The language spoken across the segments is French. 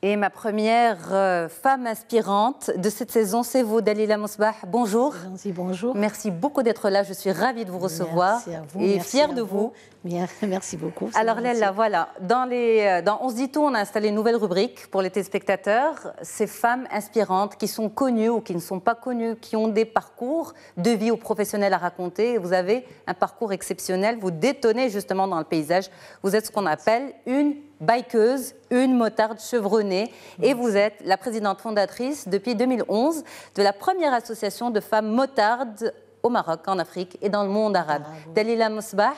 Et ma première femme inspirante de cette saison, c'est vous, Dalila Mosbah. Bonjour. Bonjour. Merci beaucoup d'être là. Je suis ravie de vous recevoir. Merci à vous. Et fière de vous. Merci beaucoup. Alors Léla, voilà, dans On se dit tout, on a installé une nouvelle rubrique pour les téléspectateurs. Ces femmes inspirantes qui sont connues ou qui ne sont pas connues, qui ont des parcours de vie ou professionnels à raconter. Vous avez un parcours exceptionnel. Vous détonnez justement dans le paysage. Vous êtes ce qu'on appelle une bikeuse, une motarde chevronnée. Et vous êtes la présidente fondatrice depuis 2011 de la première association de femmes motardes au Maroc, en Afrique et dans le monde arabe. Dalila Mosbah,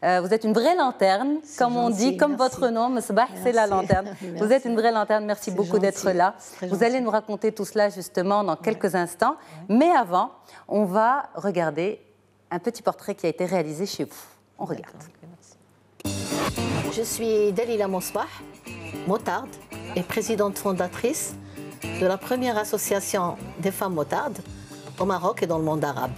vous êtes une vraie lanterne, comme on dit, comme votre nom, Mosbah, c'est la lanterne. Vous êtes une vraie lanterne, merci beaucoup d'être là. Vous allez nous raconter tout cela justement dans quelques instants. Mais avant, on va regarder un petit portrait qui a été réalisé chez vous. On regarde. Je suis Dalila Mosbah, motarde et présidente fondatrice de la première association des femmes motardes au Maroc et dans le monde arabe.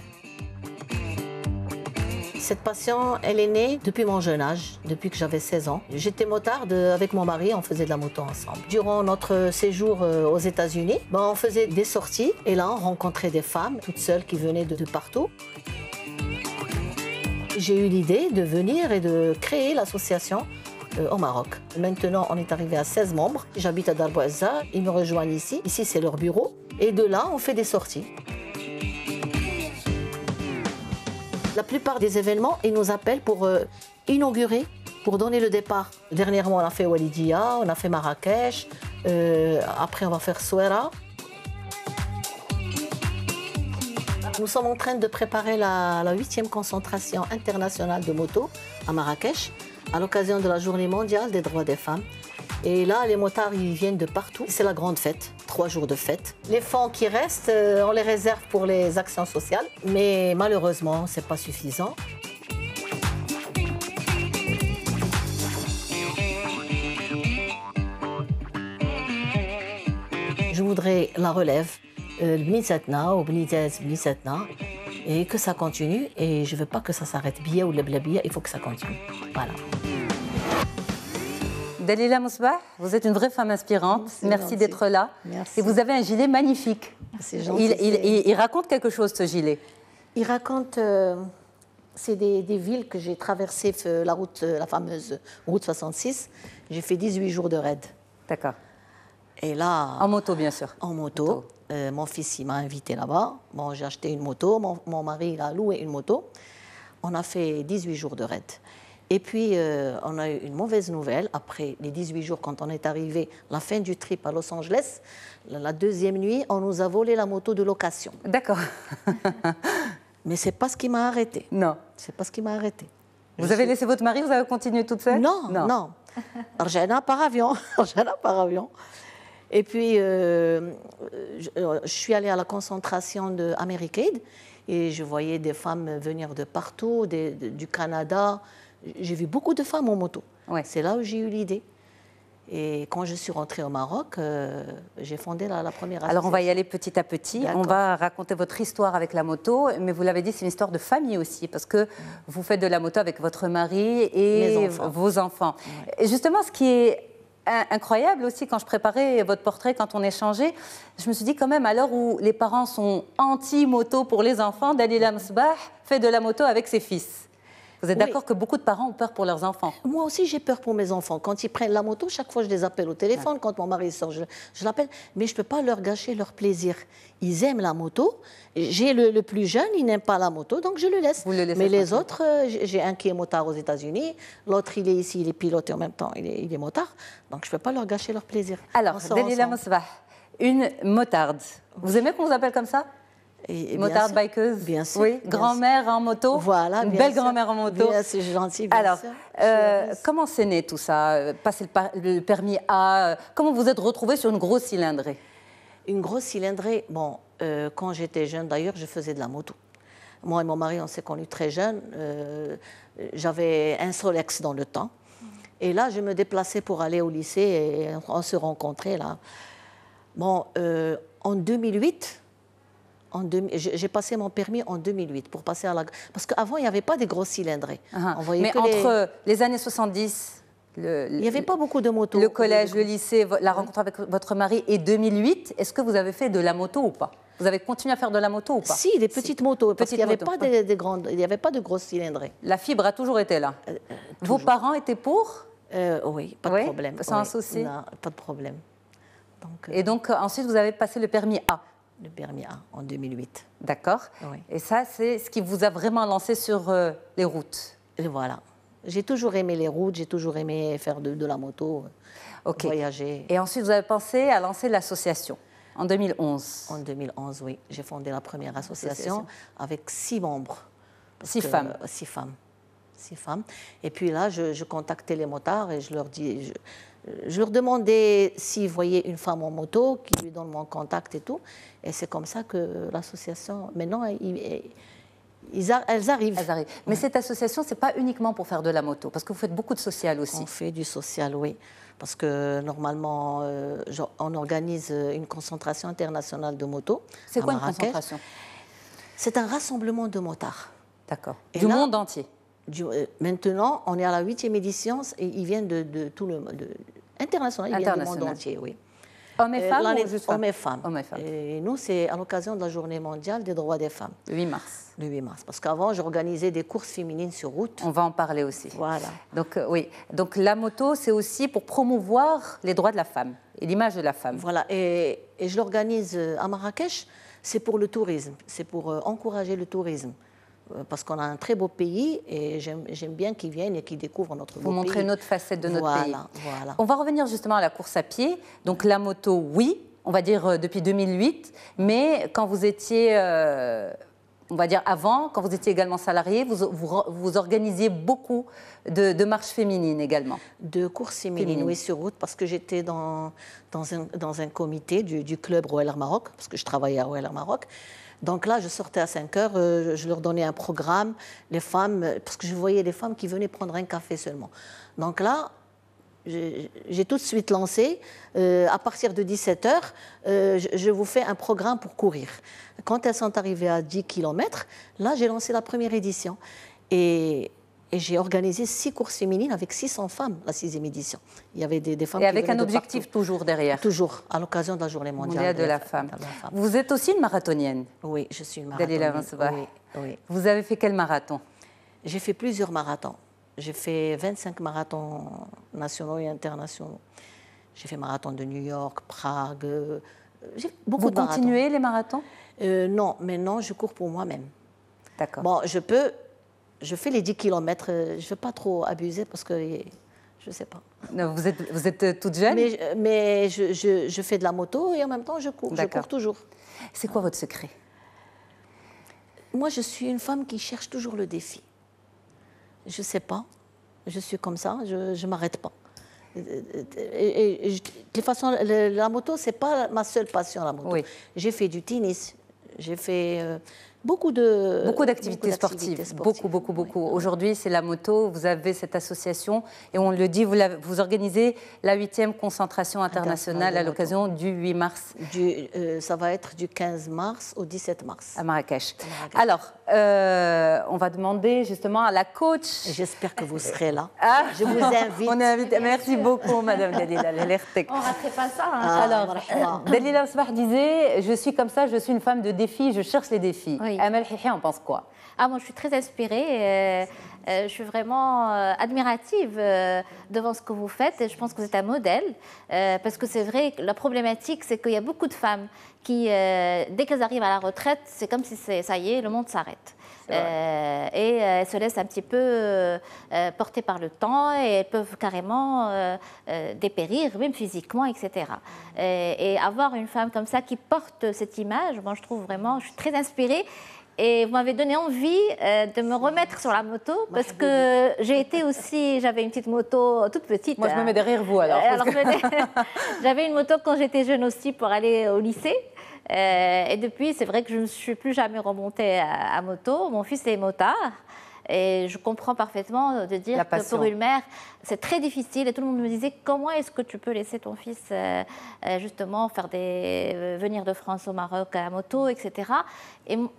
Cette passion, elle est née depuis mon jeune âge, depuis que j'avais 16 ans. J'étais motarde avec mon mari, on faisait de la moto ensemble. Durant notre séjour aux États-Unis, on faisait des sorties et là, on rencontrait des femmes toutes seules qui venaient de partout. J'ai eu l'idée de venir et de créer l'association au Maroc. Maintenant, on est arrivé à 16 membres. J'habite à Dar Bouazza, ils me rejoignent ici. Ici, c'est leur bureau. Et de là, on fait des sorties. La plupart des événements, ils nous appellent pour inaugurer, pour donner le départ. Dernièrement, on a fait Walidia, on a fait Marrakech. Après, on va faire Souera. Nous sommes en train de préparer la 8e concentration internationale de moto à Marrakech, à l'occasion de la Journée mondiale des droits des femmes. Et là, les motards, ils viennent de partout. C'est la grande fête, 3 jours de fête. Les fonds qui restent, on les réserve pour les actions sociales. Mais malheureusement, ce n'est pas suffisant. Je voudrais la relève. Bnizatna ou Bnizatna, et que ça continue. Et je ne veux pas que ça s'arrête. Bia ou la blabia, il faut que ça continue. Voilà. Dalila Mosbah, vous êtes une vraie femme inspirante. Merci d'être là. Merci. Et vous avez un gilet magnifique. C'est gentil. Il raconte quelque chose, ce gilet. Il raconte... c'est des villes que j'ai traversées, la fameuse route 66. J'ai fait 18 jours de raid. D'accord. Et là... En moto, bien sûr. En moto. Mon fils, il m'a invité là-bas. Bon, j'ai acheté une moto. Mon mari, il a loué une moto. On a fait 18 jours de raid. Et puis, on a eu une mauvaise nouvelle. Après les 18 jours, quand on est arrivé, la fin du trip à Los Angeles, la deuxième nuit, on nous a volé la moto de location. D'accord. Mais ce n'est pas ce qui m'a arrêté. Non. C'est pas ce qui m'a arrêté. Vous avez laissé votre mari, vous avez continué toute seule? Non. Arjana par avion. Et puis, je suis allée à la concentration de Americaid et je voyais des femmes venir de partout, du Canada. J'ai vu beaucoup de femmes en moto. Ouais. C'est là où j'ai eu l'idée. Et quand je suis rentrée au Maroc, j'ai fondé la première association. Alors, on va y aller petit à petit. On va raconter votre histoire avec la moto. Mais vous l'avez dit, c'est une histoire de famille aussi, parce que vous faites de la moto avec votre mari et vos enfants. Ouais. Et justement, ce qui est incroyable aussi, quand je préparais votre portrait, quand on échangeait, je me suis dit quand même, à l'heure où les parents sont anti-moto pour les enfants, Dalila Mosbah fait de la moto avec ses fils. Vous êtes d'accord que beaucoup de parents ont peur pour leurs enfants? Moi aussi, j'ai peur pour mes enfants. Quand ils prennent la moto, chaque fois, je les appelle au téléphone. Ouais. Quand mon mari sort, je l'appelle. Mais je ne peux pas leur gâcher leur plaisir. Ils aiment la moto. J'ai le plus jeune, il n'aime pas la moto, donc je le laisse. Vous le laissez. Mais les autres, j'ai un qui est motard aux États-Unis. L'autre, il est ici, il est pilote et en même temps, il est motard. Donc, je ne peux pas leur gâcher leur plaisir. Alors, Dalila Mosbah, une motarde. Vous aimez qu'on vous appelle comme ça? Motarde bikeuse. Bien sûr. Oui, grand-mère en moto. Voilà, une belle grand-mère en moto. C'est gentil, bien Alors, sûr. comment c'est né tout ça? Passer le permis A, comment vous êtes retrouvée sur une grosse cylindrée? Une grosse cylindrée, bon, quand j'étais jeune d'ailleurs, je faisais de la moto. Moi et mon mari, on s'est connus très jeunes. J'avais un Solex dans le temps. Et là, je me déplaçais pour aller au lycée et on se rencontrait là. Bon, en 2008... J'ai passé mon permis en 2008 pour passer à la... Parce qu'avant, il n'y avait pas des grosses cylindrées. Mais entre les années 70, Il n'y avait pas beaucoup de motos. Le collège, le lycée, la rencontre avec votre mari et 2008, est-ce que vous avez fait de la moto ou pas? Vous avez continué à faire de la moto ou pas? Si, des petites motos, parce qu'il n'y avait pas des grandes, il n'y avait pas de grosses cylindrées. La fibre a toujours été là. Vos parents étaient pour? Oui, pas de problème. Sans un souci? Non, pas de problème. Donc, et donc, ensuite, vous avez passé le permis A? Le permis A, en 2008. D'accord. Oui. Et ça, c'est ce qui vous a vraiment lancé sur les routes? Et voilà. J'ai toujours aimé les routes, j'ai toujours aimé faire de la moto, voyager. Et ensuite, vous avez pensé à lancer l'association en 2011? En 2011, oui. J'ai fondé la première association avec 6 membres. 6 femmes? 6 femmes. 6 femmes. Et puis là, je contactais les motards et je leur demandais s'ils voyaient une femme en moto, qui lui donne mon contact et tout. Et c'est comme ça que l'association, maintenant, elles arrivent. Mais cette association, ce n'est pas uniquement pour faire de la moto, parce que vous faites beaucoup de social aussi. On fait du social, oui. Parce que normalement, on organise une concentration internationale de motos. C'est quoi une concentration? C'est un rassemblement de motards. D'accord. Du monde entier? Maintenant, on est à la 8e édition et ils viennent de tout le monde. International, ils viennent du monde entier, oui. Hommes et femmes ou juste hommes et femmes. Hommes et femmes. Et nous, c'est à l'occasion de la Journée mondiale des droits des femmes. Le 8 mars. Le 8 mars. Parce qu'avant, j'organisais des courses féminines sur route. On va en parler aussi. Voilà. Donc, oui. Donc, la moto, c'est aussi pour promouvoir les droits de la femme et l'image de la femme. Voilà. Et je l'organise à Marrakech. C'est pour le tourisme. C'est pour encourager le tourisme. Parce qu'on a un très beau pays et j'aime bien qu'ils viennent et qu'ils découvrent notre beau pays. Vous montrez une autre facette de notre pays. Voilà. On va revenir justement à la course à pied. Donc la moto, oui, on va dire depuis 2008, mais quand vous étiez, on va dire avant, quand vous étiez également salarié, vous organisiez beaucoup de marches féminines également. De courses féminines, oui, sur route, parce que j'étais dans un comité du club Royal Air Maroc, parce que je travaillais à Royal Air Maroc. Donc là, je sortais à 5 heures, je leur donnais un programme, les femmes, parce que je voyais des femmes qui venaient prendre un café seulement. Donc là, j'ai tout de suite lancé, à partir de 17 heures, je vous fais un programme pour courir. Quand elles sont arrivées à 10 km, là, j'ai lancé la première édition. Et j'ai organisé 6 courses féminines avec 600 femmes, la 6e édition. Il y avait des femmes et avec un objectif toujours derrière. Toujours, à l'occasion de la Journée mondiale de la femme. Vous êtes aussi une marathonienne? Oui, je suis une marathonienne. Oui. Vous avez fait quel marathon? J'ai fait plusieurs marathons. J'ai fait 25 marathons nationaux et internationaux. J'ai fait marathon de New York, Prague, j'ai beaucoup de marathons. Vous continuez les marathons? Non, maintenant je cours pour moi-même. D'accord. Bon, je fais les 10 km, je ne veux pas trop abuser parce que je ne sais pas. Non, vous êtes toute jeune? Mais je fais de la moto et en même temps je cours. Je cours toujours. C'est quoi votre secret? Moi, je suis une femme qui cherche toujours le défi. Je ne sais pas. Je suis comme ça, je ne m'arrête pas. De toute façon, la moto, ce n'est pas ma seule passion, la moto. Oui. J'ai fait du tennis, j'ai fait beaucoup d'activités sportives. Beaucoup. Oui. Aujourd'hui, c'est la moto. Vous avez cette association et on le dit, vous organisez la 8e concentration internationale à l'occasion du 8 mars. Ça va être du 15 mars au 17 mars. À Marrakech. Alors, on va demander justement à la coach. J'espère que vous serez là. Ah, je vous invite. On est invité. Merci beaucoup, Madame Dalila. On ne raterait pas ça. Alors, Dalila Sabah disait, je suis comme ça, je suis une femme de défis, je cherche les défis. Oui. Amel Hihi en pense quoi? Moi, je suis très inspirée. Je suis vraiment admirative devant ce que vous faites. Et je pense que vous êtes un modèle. Parce que c'est vrai, la problématique, c'est qu'il y a beaucoup de femmes qui, dès qu'elles arrivent à la retraite, c'est comme si ça y est, le monde s'arrête. Et elles se laissent un petit peu porter par le temps et elles peuvent carrément dépérir, même physiquement, etc. Et avoir une femme comme ça qui porte cette image, moi je trouve vraiment, je suis très inspirée. Et vous m'avez donné envie de me remettre sur la moto parce que j'avais une petite moto toute petite. Moi, je me mets derrière vous alors. J'avais une moto quand j'étais jeune aussi pour aller au lycée. Et depuis, c'est vrai que je ne suis plus jamais remontée à moto. Mon fils est motard. Et je comprends parfaitement de dire que pour une mère, c'est très difficile. Et tout le monde me disait, comment est-ce que tu peux laisser ton fils justement venir de France au Maroc à moto, etc.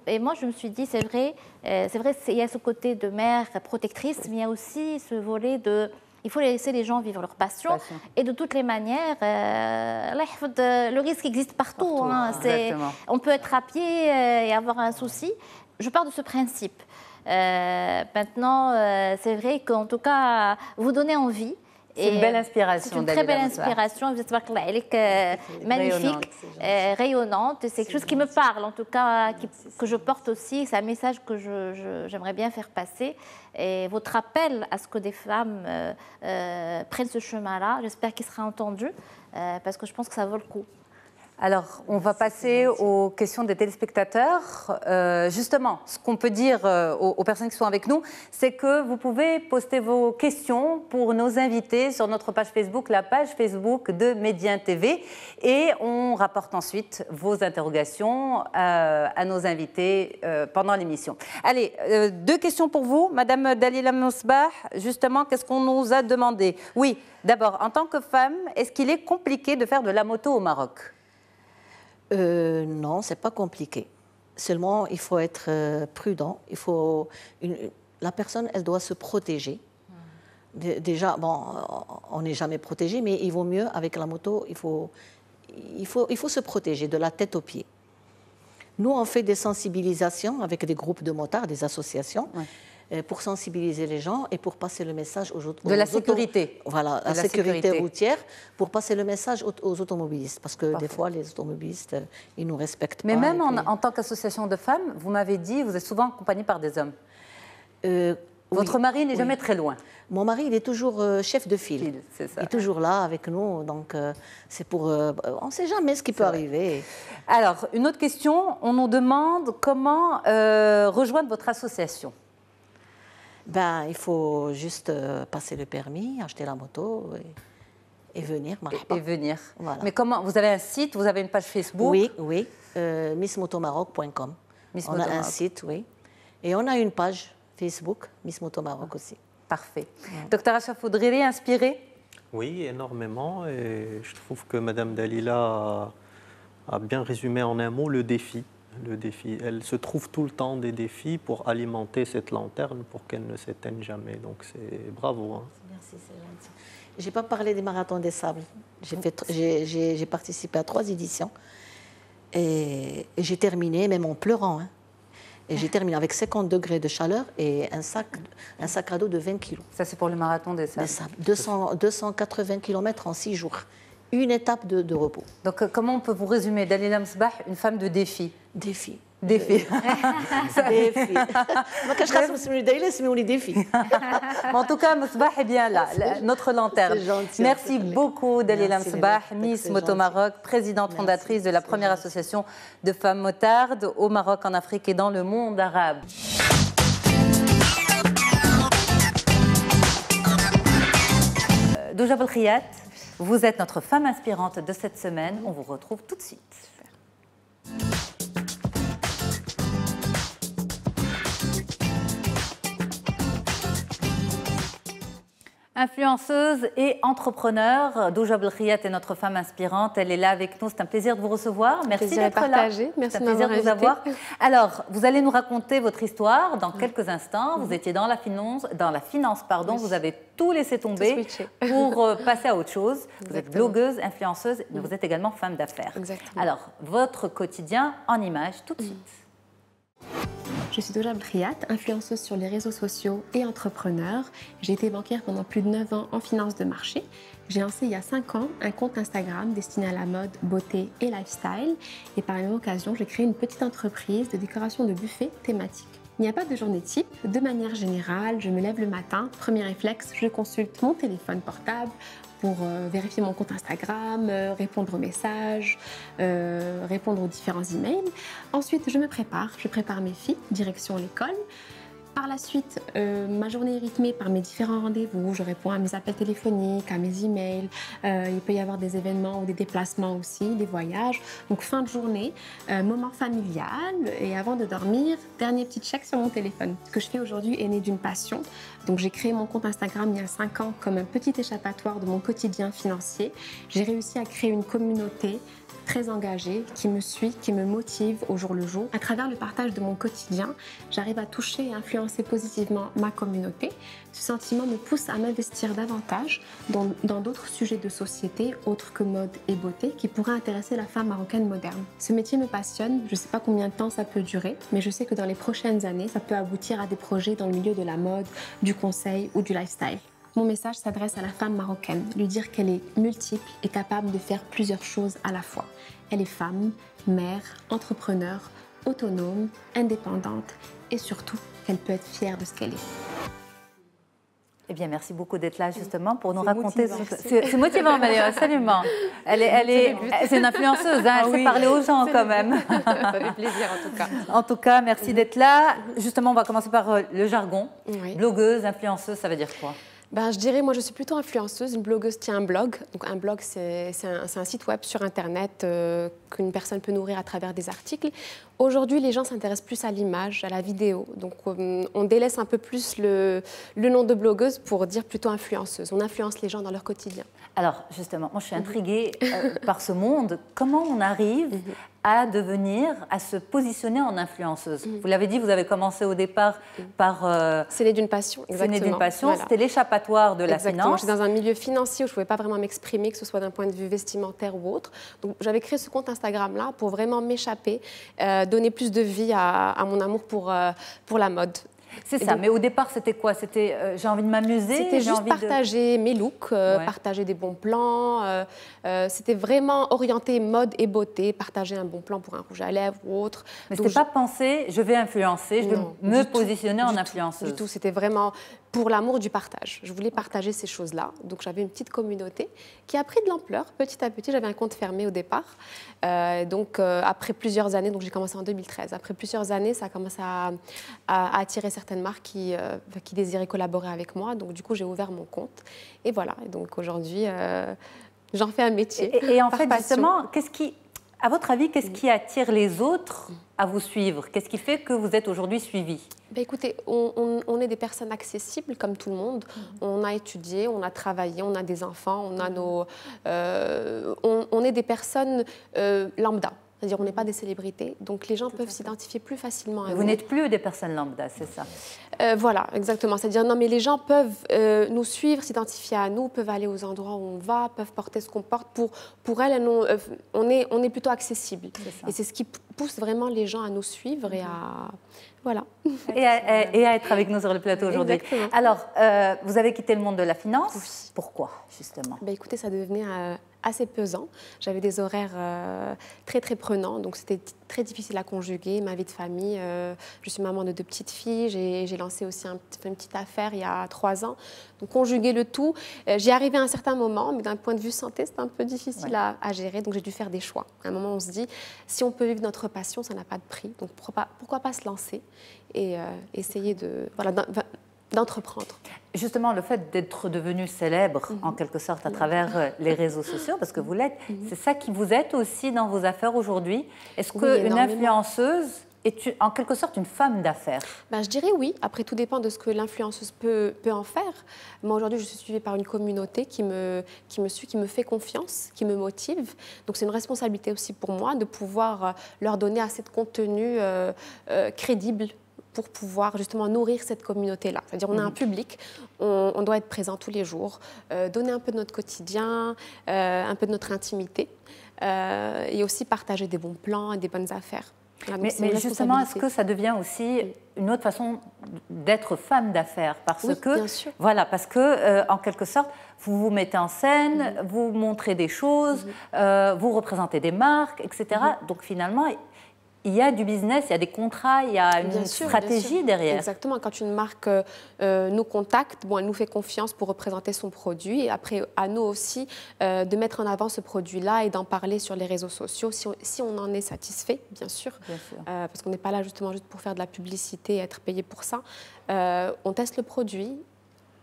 Et moi, je me suis dit, c'est vrai, il y a ce côté de mère protectrice, mais il y a aussi ce volet de... Il faut laisser les gens vivre leur passion. Et de toutes les manières, le risque existe partout. Hein. On peut être à pied et avoir un souci. Je pars de ce principe. Maintenant, c'est vrai qu'en tout cas, vous donnez envie. C'est une belle inspiration. C'est une très belle inspiration. Magnifique, rayonnante. C'est quelque chose qui me parle, en tout cas, que je porte aussi. C'est un message que j'aimerais bien faire passer. Et votre appel à ce que des femmes prennent ce chemin-là, j'espère qu'il sera entendu, parce que je pense que ça vaut le coup. Alors, on va passer aux questions des téléspectateurs. Justement, ce qu'on peut dire aux personnes qui sont avec nous, c'est que vous pouvez poster vos questions pour nos invités sur notre page Facebook, la page Facebook de Médien TV. Et on rapporte ensuite vos interrogations à nos invités pendant l'émission. Allez, 2 questions pour vous. Madame Dalila Mosbah, justement, qu'est-ce qu'on nous a demandé? Oui, d'abord, en tant que femme, est-ce qu'il est compliqué de faire de la moto au Maroc? Non, c'est pas compliqué. Seulement, il faut être prudent. La personne, elle doit se protéger. Déjà, bon, on n'est jamais protégé, mais il vaut mieux avec la moto. Il faut se protéger de la tête aux pieds. Nous, on fait des sensibilisations avec des groupes de motards, des associations. Ouais. Pour sensibiliser les gens et pour passer le message aux autres. De la sécurité. Voilà, la sécurité routière, pour passer le message aux automobilistes. Parce que des fois, les automobilistes, ils ne nous respectent pas. Mais même en tant qu'association de femmes, vous m'avez dit, vous êtes souvent accompagnée par des hommes. Votre mari n'est jamais très loin. Mon mari, il est toujours chef de file. C'est ça. Il est toujours là avec nous. Donc, c'est pour... on ne sait jamais ce qui peut arriver. Alors, une autre question. On nous demande comment rejoindre votre association. Ben, il faut juste passer le permis, acheter la moto et venir. Et venir. Voilà. Mais comment? Vous avez un site, vous avez une page Facebook? Oui. missmotomaroc.com. On a un site, oui. Et on a une page Facebook, Miss Moto Maroc aussi. Parfait. Docteur Achaf Oudriri, inspiré? Oui, énormément. Et je trouve que Madame Dalila a bien résumé en un mot le défi. Elle se trouve tout le temps des défis pour alimenter cette lanterne pour qu'elle ne s'éteigne jamais. Donc c'est bravo. Hein. Merci, c'est gentil. Je n'ai pas parlé des marathons des sables. J'ai participé à 3 éditions et j'ai terminé, même en pleurant. Hein. Et j'ai terminé avec 50 degrés de chaleur et un sac à dos de 20 kilos. Ça, c'est pour le marathon des sables. 280 km en 6 jours. Une étape de repos. Donc, comment on peut vous résumer, Dalila Mosbah, une femme de défi? Défi. Défi. Défi. En tout cas, Mosbah est bien là, notre lanterne. Gentil, merci beaucoup, Dalila Mosbah, Miss Moto Maroc, présidente fondatrice de la première association de femmes motardes au Maroc, en Afrique et dans le monde arabe. Douja Belkhiyat, vous êtes notre femme inspirante de cette semaine. On vous retrouve tout de suite. Influenceuse et entrepreneur, Douja Belkhiyat est notre femme inspirante. Elle est là avec nous. C'est un plaisir de vous recevoir. Merci d'être là. Merci de m'avoir invité. Alors, vous allez nous raconter votre histoire dans quelques instants. Vous étiez dans la finance, Vous avez tout laissé tomber pour passer à autre chose. Vous êtes blogueuse, influenceuse, mais vous êtes également femme d'affaires. Alors, votre quotidien en images tout de suite. Je suis Douja Belkhiyat, influenceuse sur les réseaux sociaux et entrepreneur. J'ai été banquière pendant plus de 9 ans en finance de marché. J'ai lancé il y a 5 ans un compte Instagram destiné à la mode, beauté et lifestyle. Et par la même occasion, j'ai créé une petite entreprise de décoration de buffets thématiques. Il n'y a pas de journée type. De manière générale, je me lève le matin. Premier réflexe, je consulte mon téléphone portable pour vérifier mon compte Instagram, répondre aux messages, répondre aux différents emails. Ensuite, je prépare mes filles, direction l'école. Par la suite, ma journée est rythmée par mes différents rendez-vous. Je réponds à mes appels téléphoniques, à mes emails. Il peut y avoir des événements ou des déplacements aussi, des voyages. Donc fin de journée, moment familial. Et avant de dormir, dernier petit check sur mon téléphone. Ce que je fais aujourd'hui est né d'une passion. Donc j'ai créé mon compte Instagram il y a 5 ans comme un petit échappatoire de mon quotidien financier. J'ai réussi à créer une communauté très engagée, qui me suit, qui me motive au jour le jour. À travers le partage de mon quotidien, j'arrive à toucher et influencer influencer positivement ma communauté. Ce sentiment me pousse à m'investir davantage dans d'autres sujets de société, autres que mode et beauté, qui pourraient intéresser la femme marocaine moderne. Ce métier me passionne, je ne sais pas combien de temps ça peut durer, mais je sais que dans les prochaines années, ça peut aboutir à des projets dans le milieu de la mode, du conseil ou du lifestyle. Mon message s'adresse à la femme marocaine, lui dire qu'elle est multiple et capable de faire plusieurs choses à la fois. Elle est femme, mère, entrepreneur, autonome, indépendante et surtout qu'elle peut être fière de ce qu'elle est. Eh bien, merci beaucoup d'être là justement pour nous raconter. C'est motivant, Marie, absolument. C'est une influenceuse, hein, elle sait parler aux gens quand même. Ça fait plaisir en tout cas. En tout cas, merci d'être là. Justement, on va commencer par le jargon. Oui. Blogueuse, influenceuse, ça veut dire quoi? Ben, je dirais, moi, je suis plutôt influenceuse. Une blogueuse tient un blog. Donc, un blog, c'est un site web sur Internet qu'une personne peut nourrir à travers des articles. Aujourd'hui, les gens s'intéressent plus à l'image, à la vidéo. Donc, on délaisse un peu plus le nom de blogueuse pour dire plutôt influenceuse. On influence les gens dans leur quotidien. Alors, justement, moi, je suis intriguée par ce monde. Comment on arrive à se positionner en influenceuse? Vous l'avez dit, vous avez commencé au départ par... c'est né d'une passion, exactement. C'est né d'une passion, voilà. C'était l'échappatoire de la exactement. finance. J'étais dans un milieu financier où je ne pouvais pas vraiment m'exprimer, que ce soit d'un point de vue vestimentaire ou autre. Donc, j'avais créé ce compte Instagram-là pour vraiment m'échapper, donner plus de vie à mon amour pour la mode. C'est ça, donc, mais au départ, c'était quoi? C'était j'ai envie de m'amuser? C'était juste partager mes looks, partager des bons plans. C'était vraiment orienté mode et beauté, partager un bon plan pour un rouge à lèvres ou autre. Mais ce n'était pas pensé, je vais influencer, je vais me positionner en influenceuse. Du tout, c'était vraiment pour l'amour du partage. Je voulais partager ces choses-là. Donc j'avais une petite communauté qui a pris de l'ampleur petit à petit. J'avais un compte fermé au départ. Après plusieurs années, donc j'ai commencé en 2013, après plusieurs années, ça a commencé à attirer certaines marques qui désiraient collaborer avec moi. Donc du coup, j'ai ouvert mon compte. Et voilà, et donc aujourd'hui, j'en fais un métier. Et en fait, justement, à votre avis, qu'est-ce qui attire les autres à vous suivre? Qu'est-ce qui fait que vous êtes aujourd'hui suivi? Ben écoutez, on est des personnes accessibles comme tout le monde. On a étudié, on a travaillé, on a des enfants, on est des personnes lambda. C'est-à-dire on n'est pas des célébrités, donc les gens peuvent s'identifier plus facilement à nous. Vous n'êtes plus des personnes lambda, c'est ça? Voilà, exactement. C'est-à-dire, non, mais les gens peuvent nous suivre, s'identifier à nous, peuvent aller aux endroits où on va, peuvent porter ce qu'on porte. Pour elles, on est plutôt accessible. Et c'est ce qui pousse vraiment les gens à nous suivre et à... Voilà. Et à être avec nous sur le plateau aujourd'hui. Alors, vous avez quitté le monde de la finance. Oui. Pourquoi, justement? Ben, écoutez, ça devenait assez pesant. J'avais des horaires très, très prenants, donc c'était très difficile à conjuguer, ma vie de famille. Je suis maman de 2 petites filles. J'ai lancé aussi une petite affaire il y a 3 ans. Donc, conjuguer le tout, j'y arrivais à un certain moment, mais d'un point de vue santé, c'était un peu difficile à gérer. Donc, j'ai dû faire des choix. À un moment, on se dit, si on peut vivre notre passion, ça n'a pas de prix. Donc, pourquoi pas se lancer et essayer d'entreprendre. Justement, le fait d'être devenu célèbre, en quelque sorte, à travers les réseaux sociaux, parce que vous l'êtes, c'est ça qui vous aide aussi dans vos affaires aujourd'hui? Est-ce qu'une influenceuse est en quelque sorte une femme d'affaires? Ben, je dirais oui. Après, tout dépend de ce que l'influenceuse peut en faire. Moi, aujourd'hui, je suis suivie par une communauté qui me suit, qui me fait confiance, qui me motive. Donc, c'est une responsabilité aussi pour moi de pouvoir leur donner assez de contenu crédible pour pouvoir justement nourrir cette communauté-là. C'est-à-dire on a un public, on doit être présent tous les jours, donner un peu de notre quotidien, un peu de notre intimité et aussi partager des bons plans et des bonnes affaires. Voilà, mais justement, est-ce que ça devient aussi une autre façon d'être femme d'affaires? Parce que, bien sûr. Voilà, parce que, en quelque sorte, vous vous mettez en scène, vous montrez des choses, vous représentez des marques, etc. Donc finalement, il y a du business, il y a des contrats, il y a une stratégie derrière. Exactement. Quand une marque nous contacte, elle nous fait confiance pour représenter son produit. Et après, à nous aussi de mettre en avant ce produit-là et d'en parler sur les réseaux sociaux, si on en est satisfait, bien sûr. Parce qu'on n'est pas là juste pour faire de la publicité et être payé pour ça. On teste le produit,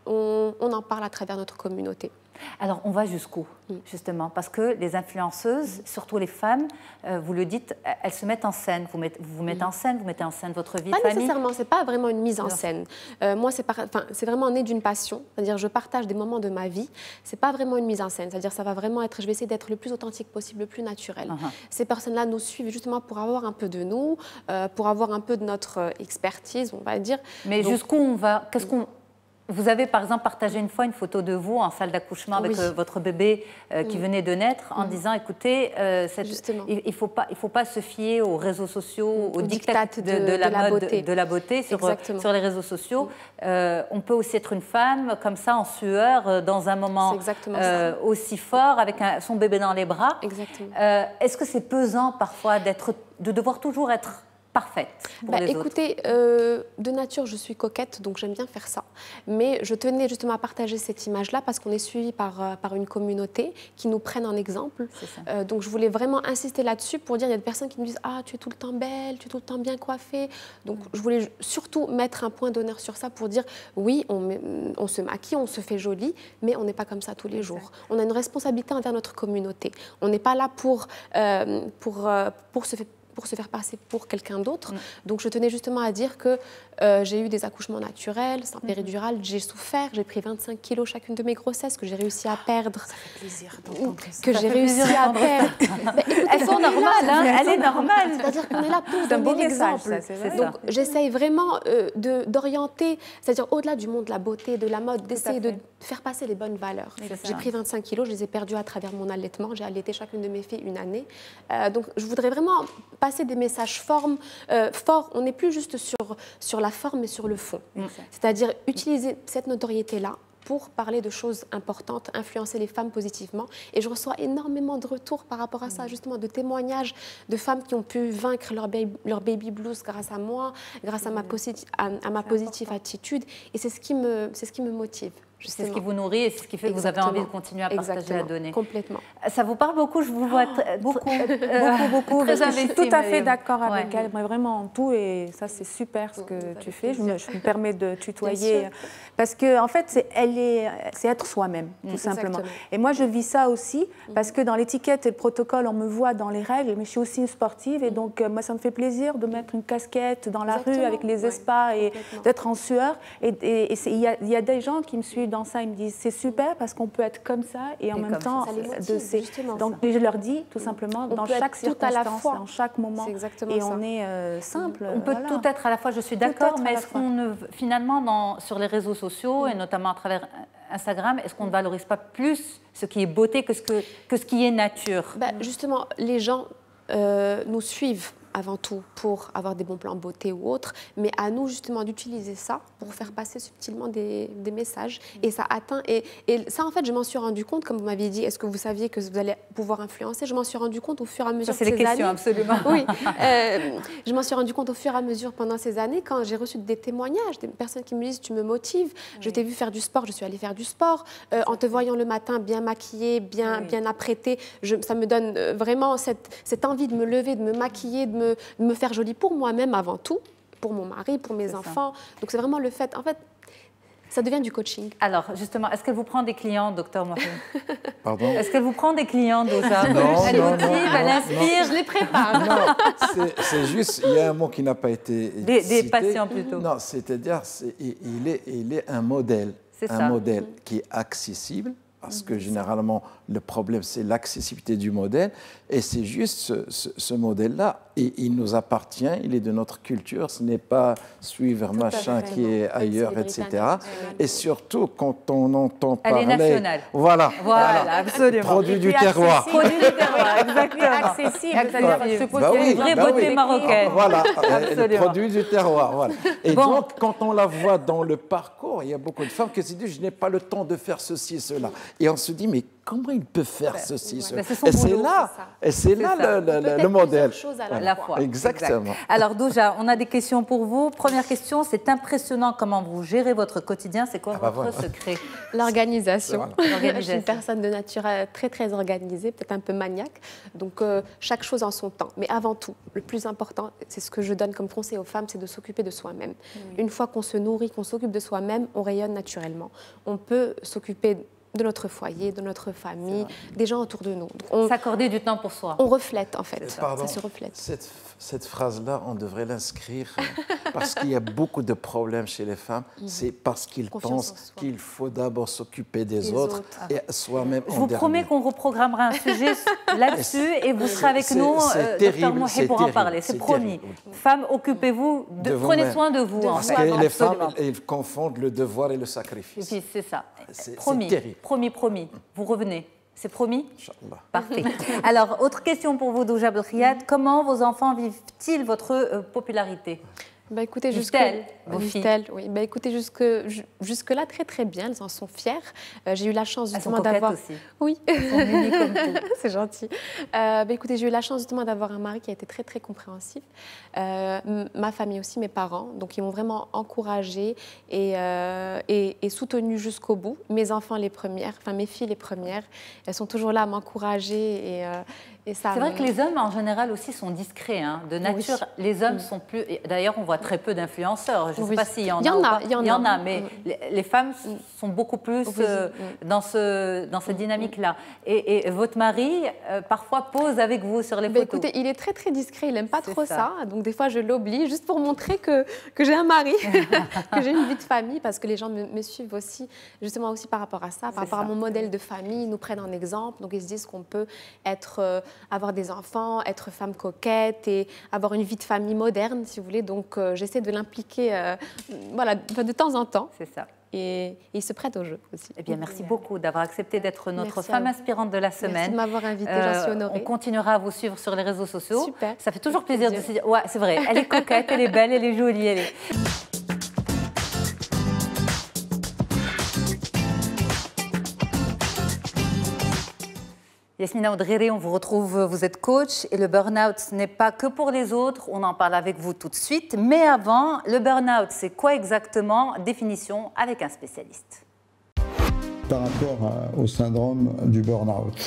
on en parle à travers notre communauté. Alors, on va jusqu'où, justement? Parce que les influenceuses, surtout les femmes, vous le dites, elles se mettent en scène. Vous vous mettez en scène, vous mettez en scène votre vie de famille. Pas nécessairement, ce n'est pas vraiment une mise en scène. Moi, c'est vraiment né d'une passion. C'est-à-dire, je partage des moments de ma vie. Ce n'est pas vraiment une mise en scène. C'est-à-dire, ça va vraiment être, je vais essayer d'être le plus authentique possible, le plus naturel. Ces personnes-là nous suivent justement pour avoir un peu de nous, pour avoir un peu de notre expertise, on va dire. Mais jusqu'où on va? Vous avez par exemple partagé une fois une photo de vous en salle d'accouchement avec votre bébé qui venait de naître en disant écoutez, il ne faut pas se fier aux réseaux sociaux, aux dictats de la mode, de la beauté sur les réseaux sociaux. On peut aussi être une femme comme ça en sueur dans un moment aussi fort avec son bébé dans les bras. Est-ce que c'est pesant parfois de devoir toujours être parfaite pour les écoutez, de nature, je suis coquette, donc j'aime bien faire ça. Mais je tenais justement à partager cette image-là parce qu'on est suivi par une communauté qui nous prenne en exemple. Donc je voulais vraiment insister là-dessus pour dire, il y a des personnes qui me disent « Ah, tu es tout le temps belle, tu es tout le temps bien coiffée ». Donc je voulais surtout mettre un point d'honneur sur ça pour dire « Oui, on se maquille, on se fait jolie, mais on n'est pas comme ça tous les jours. On a une responsabilité envers notre communauté. On n'est pas là pour se faire passer pour quelqu'un d'autre. Donc, je tenais justement à dire que j'ai eu des accouchements naturels, sans péridurale, j'ai souffert, j'ai pris 25 kilos chacune de mes grossesses, que j'ai réussi à perdre. Ça fait plaisir d'entendre ça. Que j'ai réussi à perdre. Elles sont normales, hein, elle est normale. C'est-à-dire qu'on est là pour donner l'exemple. Donc, j'essaye vraiment d'orienter, c'est-à-dire au-delà du monde de la beauté, de la mode, d'essayer de faire passer les bonnes valeurs. J'ai pris 25 kilos, je les ai perdus à travers mon allaitement. J'ai allaité chacune de mes filles une année. Donc, je voudrais vraiment passer des messages forts. On n'est plus juste sur la forme, mais sur le fond. C'est-à-dire utiliser cette notoriété-là pour parler de choses importantes, influencer les femmes positivement. Et je reçois énormément de retours par rapport à ça, justement, de témoignages de femmes qui ont pu vaincre leur baby blues grâce à moi, grâce à ma positive attitude. Et c'est ce qui me motive. C'est ce qui vous nourrit et c'est ce qui fait que vous avez envie de continuer à partager, à donner. Complètement. Ça vous parle beaucoup? Je vous vois beaucoup. Très je suis tout à fait d'accord avec elle, mais vraiment en tout, et ça c'est super ce que tu fais. Je me permets de tutoyer parce que en fait c'est être soi-même tout simplement. Et moi je vis ça aussi parce que dans l'étiquette et le protocole on me voit dans les règles, mais je suis aussi une sportive et donc moi ça me fait plaisir de mettre une casquette dans la rue avec les espas et d'être en sueur. Et il y a des gens qui me suivent dans ça, ils me disent c'est super parce qu'on peut être comme ça et en même temps donc je leur dis tout simplement dans chaque circonstance, dans chaque moment et on est simple. On peut tout être à la fois, je suis d'accord, mais est-ce qu'on finalement sur les réseaux sociaux et notamment à travers Instagram, est-ce qu'on ne valorise pas plus ce qui est beauté que ce qui est nature? Justement, les gens nous suivent avant tout pour avoir des bons plans beauté ou autre, mais à nous justement d'utiliser ça pour faire passer subtilement des messages et ça atteint, et ça en fait je m'en suis rendu compte, comme vous m'aviez dit, est-ce que vous saviez que vous allez pouvoir influencer? Je m'en suis rendu compte au fur et à mesure de ces années. Ça c'est les questions, absolument. Oui, je m'en suis rendu compte au fur et à mesure pendant ces années quand j'ai reçu des témoignages, des personnes qui me disent tu me motives, je t'ai vu faire du sport, je suis allée faire du sport, en te voyant le matin bien maquillée, bien apprêtée, ça me donne vraiment cette envie de me lever, de me maquiller, de me faire jolie pour moi-même avant tout, pour mon mari, pour mes enfants. Donc c'est vraiment le fait, en fait, ça devient du coaching. Alors justement, est-ce qu'elle vous prend des clients, docteur Morin? Pardon? Est-ce qu'elle vous prend des clients, Doja? Non, elle motive, elle inspire, je les prépare. Non, c'est juste, il y a un mot qui n'a pas été des patients plutôt. Non, c'est-à-dire, il est un modèle, modèle qui est accessible. Parce que généralement, le problème, c'est l'accessibilité du modèle. Et c'est juste ce modèle-là. Et il nous appartient, il est de notre culture. Ce n'est pas suivre machin qui est ailleurs, etc. Et surtout, quand on entend parler... Elle est nationale. Voilà, absolument. Produit du terroir. Produit du terroir, exactement. Accessible, c'est-à-dire une vraie beauté marocaine. Voilà, produit du terroir. Voilà. Et donc, quand on la voit dans le parcours, il y a beaucoup de femmes qui se disent « je n'ai pas le temps de faire ceci, cela ». Et on se dit, mais comment il peut faire ceci, cela? Et c'est là le modèle. À la fois. Exactement. Exact. Alors, Doja, on a des questions pour vous. Première question, c'est impressionnant comment vous gérez votre quotidien. C'est quoi votre secret? L'organisation. Je suis une personne de nature très, très organisée, peut-être un peu maniaque. Donc, chaque chose en son temps. Mais avant tout, le plus important, c'est ce que je donne comme conseil aux femmes, c'est de s'occuper de soi-même. Une fois qu'on se nourrit, qu'on s'occupe de soi-même, on rayonne naturellement. On peut s'occuper de notre foyer, de notre famille, des gens autour de nous. S'accorder du temps pour soi. On reflète en fait, pardon, ça se reflète. Cette phrase-là, on devrait l'inscrire parce qu'il y a beaucoup de problèmes chez les femmes. C'est parce qu'ils pensent qu'il faut d'abord s'occuper des autres et soi-même en dernier. Je vous promets qu'on reprogrammera un sujet là-dessus et vous serez avec nous, Dr Mouhi, pour en parler. C'est promis. Femmes, occupez-vous, prenez soin de vous. Parce que les femmes, elles confondent le devoir et le sacrifice. Et puis c'est ça. Promis, promis. Vous revenez. C'est promis? Inch'Allah. Parfait. Alors, autre question pour vous, Douja Belkhiat. Comment vos enfants vivent-ils votre popularité? Bah écoutez, oui. Bah écoutez, jusque-là, très très bien. Elles en sont fières. J'ai eu la chance justement d'avoir. Aussi. Oui. Elles sont mimi comme tout. C'est gentil. Bah écoutez, j'ai eu la chance justement d'avoir un mari qui a été très très compréhensif. Ma famille aussi, mes parents. Donc ils m'ont vraiment encouragée et soutenue jusqu'au bout. Mes enfants les premières, enfin mes filles les premières. Elles sont toujours là à m'encourager c'est vrai que les hommes, en général, aussi sont discrets. Hein. De nature, les hommes sont plus... D'ailleurs, on voit très peu d'influenceurs. Je ne sais pas s'il y en a. Il y en a, mais les femmes sont beaucoup plus dans cette dynamique-là. Et votre mari, parfois, pose avec vous sur les photos. Écoutez, il est très, très discret. Il n'aime pas trop ça. Donc, des fois, je l'oblige juste pour montrer que j'ai un mari, que j'ai une vie de famille, parce que les gens me suivent aussi, justement aussi par rapport à ça, par rapport à mon modèle de famille. Ils nous prennent en exemple. Donc, ils se disent qu'on peut avoir des enfants, être femme coquette et avoir une vie de famille moderne, si vous voulez. Donc, j'essaie de l'impliquer de temps en temps. C'est ça. Et il se prête au jeu aussi. Eh bien, merci beaucoup d'avoir accepté d'être notre femme inspirante de la semaine. Merci de m'avoir invitée, j'en suis honorée. On continuera à vous suivre sur les réseaux sociaux. Super. Ça fait toujours plaisir de se dire, ouais, c'est vrai, elle est coquette, elle est belle, elle est jolie, elle est... Yasmina Oudghiri, on vous retrouve, vous êtes coach et le burn-out, ce n'est pas que pour les autres, on en parle avec vous tout de suite. Mais avant, le burn-out, c'est quoi exactement? Définition avec un spécialiste. Par rapport au syndrome du burn-out.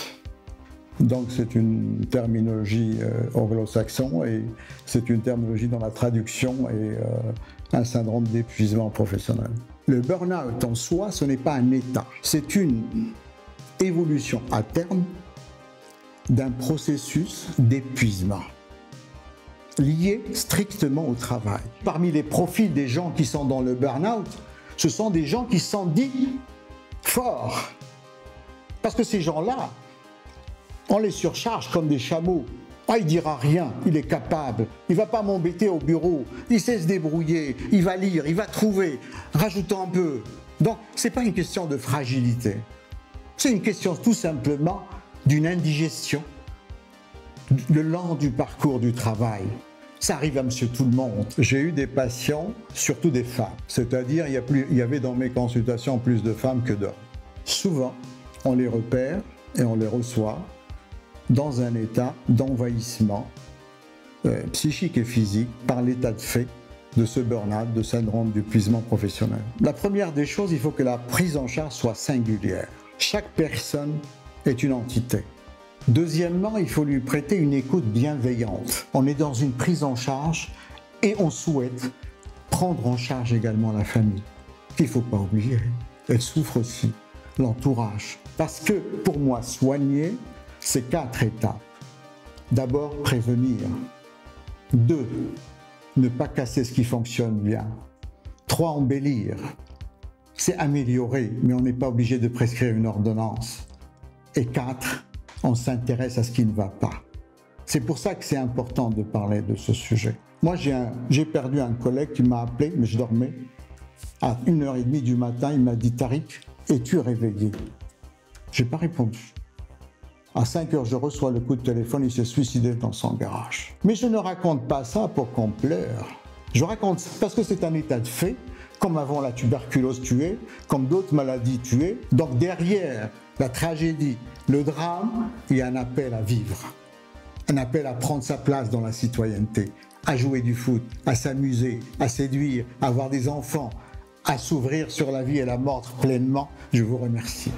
Donc c'est une terminologie anglo-saxon et c'est une terminologie dont la traduction est un syndrome d'épuisement professionnel. Le burn-out en soi, ce n'est pas un état, c'est une évolution à terme d'un processus d'épuisement lié strictement au travail. Parmi les profils des gens qui sont dans le burn-out, ce sont des gens qui sont dits forts. Parce que ces gens-là, on les surcharge comme des chameaux. Ah, il dira rien, il est capable, il ne va pas m'embêter au bureau, il sait se débrouiller, il va lire, il va trouver, rajoutons un peu. Donc, ce n'est pas une question de fragilité. C'est une question tout simplement d'une indigestion le long du parcours du travail. Ça arrive à monsieur tout le monde. J'ai eu des patients, surtout des femmes. C'est-à-dire, il y avait dans mes consultations plus de femmes que d'hommes. Souvent, on les repère et on les reçoit dans un état d'envahissement psychique et physique par l'état de fait de ce burn-out, de syndrome d'épuisement professionnel. La première des choses, il faut que la prise en charge soit singulière. Chaque personne est une entité. Deuxièmement, il faut lui prêter une écoute bienveillante. On est dans une prise en charge et on souhaite prendre en charge également la famille. Il ne faut pas oublier, elle souffre aussi, l'entourage. Parce que pour moi, soigner, c'est 4 étapes. D'abord, prévenir. 2, ne pas casser ce qui fonctionne bien. 3, embellir. C'est améliorer, mais on n'est pas obligé de prescrire une ordonnance. Et 4, on s'intéresse à ce qui ne va pas. C'est pour ça que c'est important de parler de ce sujet. Moi, j'ai perdu un collègue qui m'a appelé, mais je dormais. À 1h30 du matin, il m'a dit « Tariq, es-tu réveillé ?» Je n'ai pas répondu. À 5h, je reçois le coup de téléphone, il s'est suicidé dans son garage. Mais je ne raconte pas ça pour qu'on pleure. Je raconte ça parce que c'est un état de fait, comme avant la tuberculose tuée, comme d'autres maladies tuées. Donc derrière la tragédie, le drame, il y a un appel à vivre. Un appel à prendre sa place dans la citoyenneté, à jouer du foot, à s'amuser, à séduire, à avoir des enfants, à s'ouvrir sur la vie et la mort pleinement. Je vous remercie.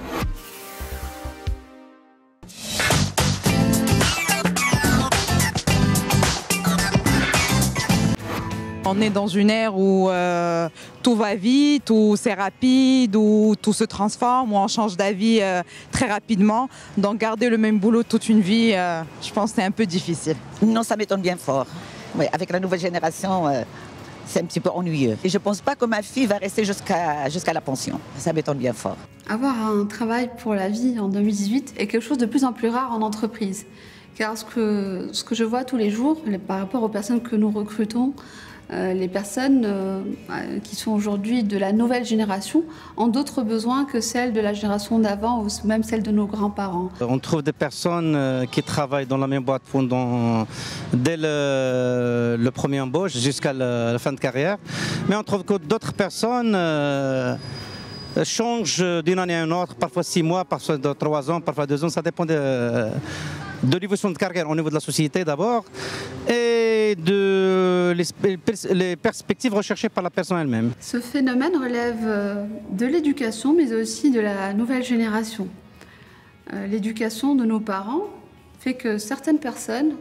On est dans une ère où tout va vite, où c'est rapide, où tout se transforme, où on change d'avis très rapidement. Donc garder le même boulot toute une vie, je pense que c'est un peu difficile. Non, ça m'étonne bien fort. Oui, avec la nouvelle génération, c'est un petit peu ennuyeux. Et je ne pense pas que ma fille va rester jusqu'à la pension. Ça m'étonne bien fort. Avoir un travail pour la vie en 2018 est quelque chose de plus en plus rare en entreprise. Car ce que je vois tous les jours, par rapport aux personnes que nous recrutons, les personnes qui sont aujourd'hui de la nouvelle génération ont d'autres besoins que celles de la génération d'avant ou même celles de nos grands-parents. On trouve des personnes qui travaillent dans la même boîte dès le premier embauche jusqu'à la fin de carrière. Mais on trouve que d'autres personnes changent d'une année à une autre, parfois 6 mois, parfois 3 ans, parfois 2 ans. Ça dépend de l'évolution de carrière au niveau de la société d'abord et les perspectives recherchées par la personne elle-même. Ce phénomène relève de l'éducation mais aussi de la nouvelle génération. L'éducation de nos parents fait que certaines personnes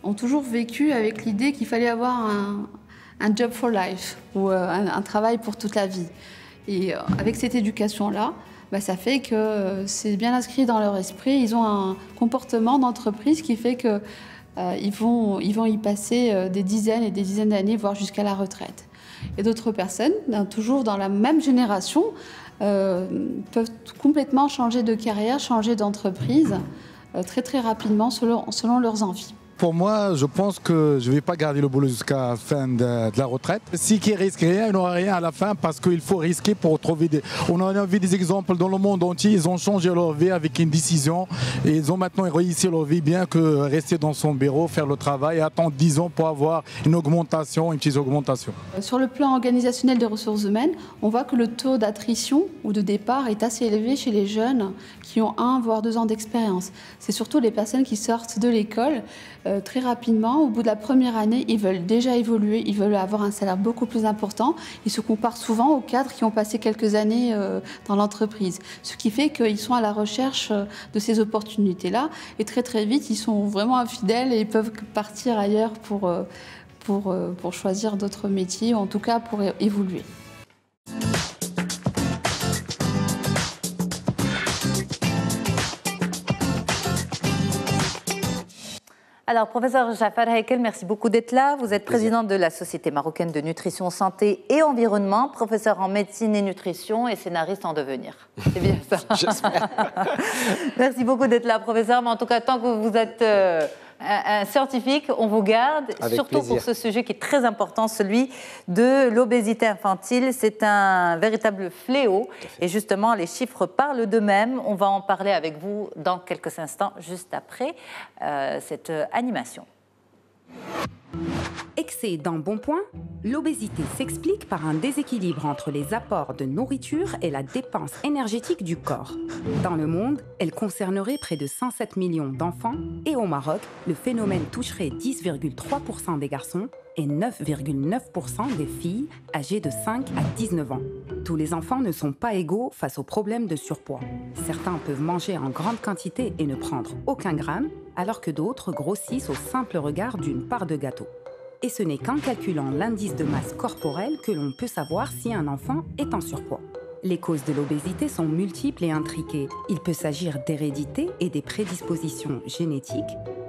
ont toujours vécu avec l'idée qu'il fallait avoir un job for life ou un travail pour toute la vie. Et avec cette éducation-là, ça fait que c'est bien inscrit dans leur esprit. Ils ont un comportement d'entreprise qui fait qu'ils vont y passer des dizaines et des dizaines d'années, voire jusqu'à la retraite. Et d'autres personnes, toujours dans la même génération, peuvent complètement changer de carrière, changer d'entreprise très très rapidement selon leurs envies. Pour moi, je pense que je ne vais pas garder le boulot jusqu'à la fin de la retraite. Si qui risque rien, il n'aura rien à la fin parce qu'il faut risquer pour trouver des... On a vu des exemples dans le monde entier, ils ont changé leur vie avec une décision et ils ont maintenant réussi leur vie bien que rester dans son bureau, faire le travail et attendre 10 ans pour avoir une augmentation, une petite augmentation. Sur le plan organisationnel des ressources humaines, on voit que le taux d'attrition ou de départ est assez élevé chez les jeunes qui ont 1 voire 2 ans d'expérience. C'est surtout les personnes qui sortent de l'école très rapidement. Au bout de la première année, ils veulent déjà évoluer, ils veulent avoir un salaire beaucoup plus important. Ils se comparent souvent aux cadres qui ont passé quelques années dans l'entreprise. Ce qui fait qu'ils sont à la recherche de ces opportunités-là. Et très très vite, ils sont vraiment infidèles et ils peuvent partir ailleurs pour choisir d'autres métiers, ou en tout cas pour évoluer. Alors, professeur Jafar Heikel, merci beaucoup d'être là. Vous êtes président de la Société marocaine de nutrition, santé et environnement, professeur en médecine et nutrition et scénariste en devenir. C'est bien ça. J'espère. Merci beaucoup d'être là, professeur. Mais en tout cas, tant que vous êtes un scientifique, on vous garde, avec surtout plaisir. pour ce sujet qui est très important, celui de l'obésité infantile. C'est un véritable fléau. Et justement, les chiffres parlent d'eux-mêmes. On va en parler avec vous dans quelques instants, juste après cette animation. Excédent Bon Point, l'obésité s'explique par un déséquilibre entre les apports de nourriture et la dépense énergétique du corps. Dans le monde, elle concernerait près de 107 millions d'enfants et au Maroc, le phénomène toucherait 10,3% des garçons et 9,9% des filles âgées de 5 à 19 ans. Tous les enfants ne sont pas égaux face aux problèmes de surpoids. Certains peuvent manger en grande quantité et ne prendre aucun gramme, alors que d'autres grossissent au simple regard d'une part de gâteau. Et ce n'est qu'en calculant l'indice de masse corporelle que l'on peut savoir si un enfant est en surpoids. Les causes de l'obésité sont multiples et intriquées. Il peut s'agir d'hérédité et des prédispositions génétiques.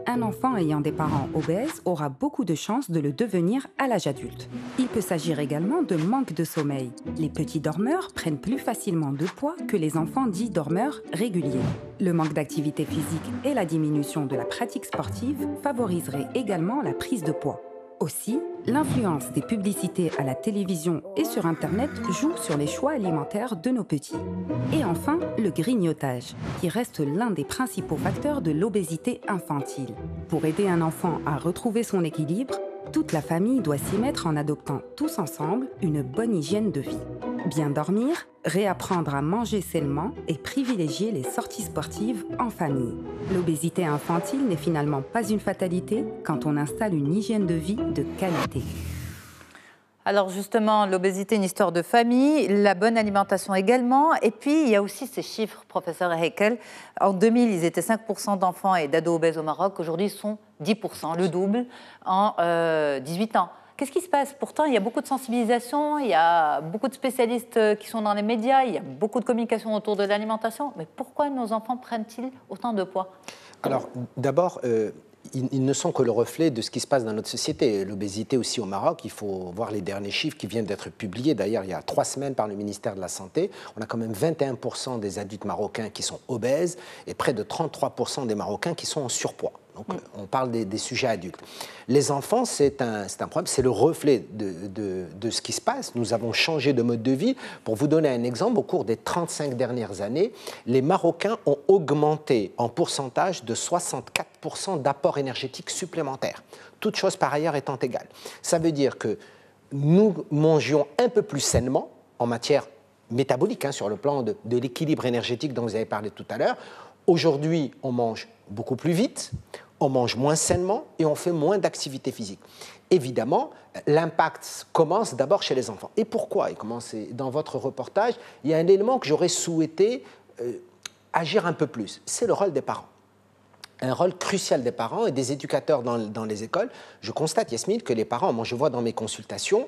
Un enfant ayant des parents obèses aura beaucoup de chances de le devenir à l'âge adulte. Il peut s'agir également de manque de sommeil. Les petits dormeurs prennent plus facilement de poids que les enfants dits dormeurs réguliers. Le manque d'activité physique et la diminution de la pratique sportive favoriseraient également la prise de poids. Aussi, l'influence des publicités à la télévision et sur Internet joue sur les choix alimentaires de nos petits. Et enfin, le grignotage, qui reste l'un des principaux facteurs de l'obésité infantile. Pour aider un enfant à retrouver son équilibre, toute la famille doit s'y mettre en adoptant tous ensemble une bonne hygiène de vie. Bien dormir, réapprendre à manger sainement et privilégier les sorties sportives en famille. L'obésité infantile n'est finalement pas une fatalité quand on installe une hygiène de vie de qualité. Alors justement, l'obésité, une histoire de famille, la bonne alimentation également. Et puis, il y a aussi ces chiffres, professeur Heikel. En 2000, ils étaient 5% d'enfants et d'ados obèses au Maroc. Aujourd'hui, ils sont 10%, le double en 18 ans. Qu'est-ce qui se passe? Pourtant, il y a beaucoup de sensibilisation, il y a beaucoup de spécialistes qui sont dans les médias, il y a beaucoup de communication autour de l'alimentation. Mais pourquoi nos enfants prennent-ils autant de poids? Alors, d'abord, ils ne sont que le reflet de ce qui se passe dans notre société. L'obésité aussi au Maroc, il faut voir les derniers chiffres qui viennent d'être publiés. D'ailleurs, il y a 3 semaines par le ministère de la Santé, on a quand même 21% des adultes marocains qui sont obèses et près de 33% des Marocains qui sont en surpoids. Donc, on parle des sujets adultes. Les enfants, c'est un problème, c'est le reflet de ce qui se passe. Nous avons changé de mode de vie. Pour vous donner un exemple, au cours des 35 dernières années, les Marocains ont augmenté en pourcentage de 64% d'apport énergétique supplémentaire, toutes choses par ailleurs étant égales. Ça veut dire que nous mangions un peu plus sainement en matière métabolique, sur le plan de l'équilibre énergétique dont vous avez parlé tout à l'heure. Aujourd'hui, on mange beaucoup plus vite, on mange moins sainement et on fait moins d'activité physique. Évidemment, l'impact commence d'abord chez les enfants. Et pourquoi? Il commence dans votre reportage. Il y a un élément que j'aurais souhaité agir un peu plus. C'est le rôle des parents. Un rôle crucial des parents et des éducateurs dans les écoles. Je constate, Yasmine, que les parents, moi je vois dans mes consultations,